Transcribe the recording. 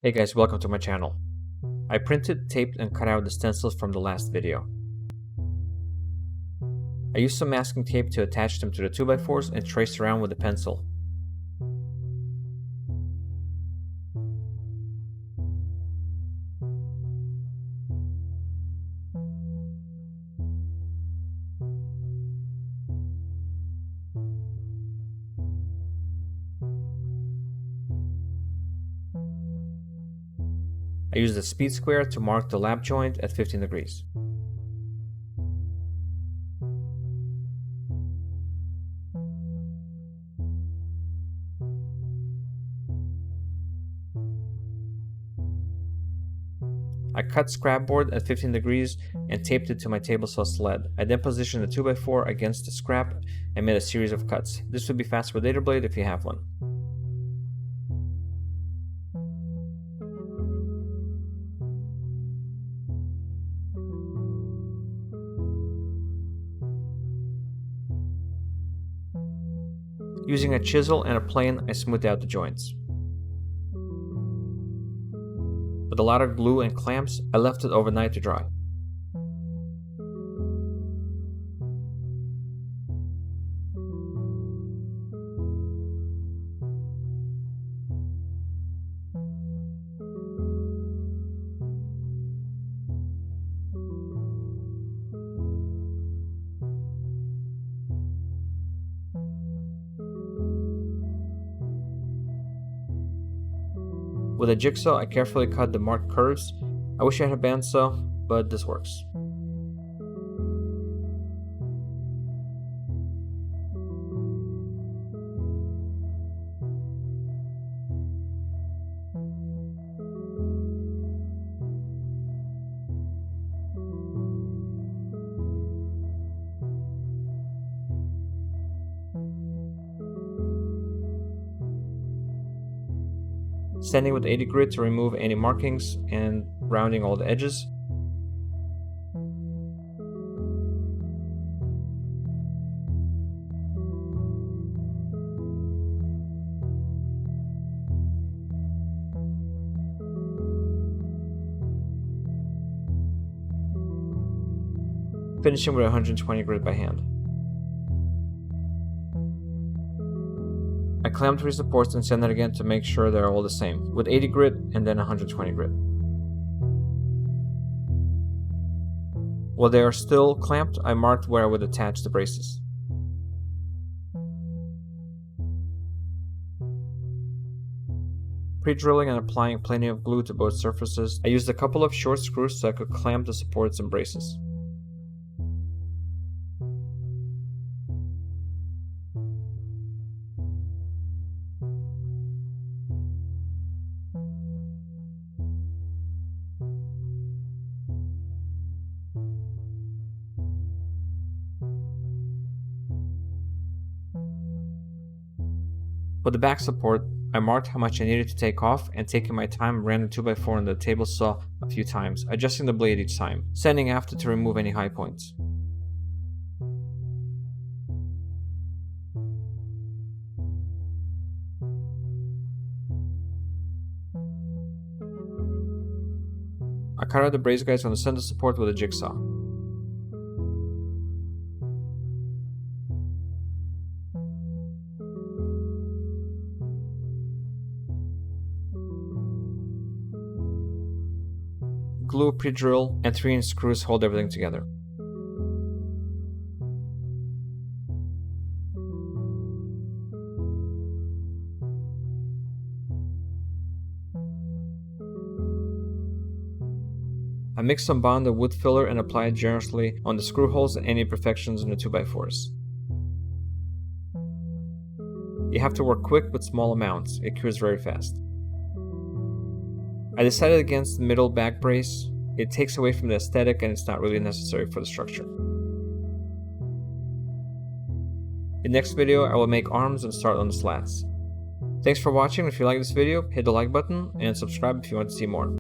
Hey guys, welcome to my channel. I printed, taped, and cut out the stencils from the last video. I used some masking tape to attach them to the 2x4s and traced around with a pencil. I used a speed square to mark the lap joint at 15 degrees. I cut scrap board at 15 degrees and taped it to my table saw sled. I then positioned the 2x4 against the scrap and made a series of cuts. This would be fast with laser blade if you have one. Using a chisel and a plane, I smoothed out the joints. With a lot of glue and clamps, I left it overnight to dry. With a jigsaw, I carefully cut the marked curves. I wish I had a bandsaw, but this works. Sanding with 80 grit to remove any markings and rounding all the edges. Finishing with 120 grit by hand. I clamped 3 supports and sanded again to make sure they're all the same, with 80 grit and then 120 grit. While they are still clamped, I marked where I would attach the braces. Pre-drilling and applying plenty of glue to both surfaces, I used a couple of short screws so I could clamp the supports and braces. For the back support, I marked how much I needed to take off and taking my time ran the 2x4 on the table saw a few times, adjusting the blade each time, sanding after to remove any high points. I cut out the brace guides on the center support with a jigsaw. Glue, pre-drill, and 3-inch screws hold everything together. I mix some bond of wood filler and apply it generously on the screw holes and any imperfections in the 2x4s. You have to work quick with small amounts, it cures very fast. I decided against the middle back brace. It takes away from the aesthetic and it's not really necessary for the structure. In the next video, I will make arms and start on the slats. Thanks for watching. If you like this video, hit the like button and subscribe if you want to see more.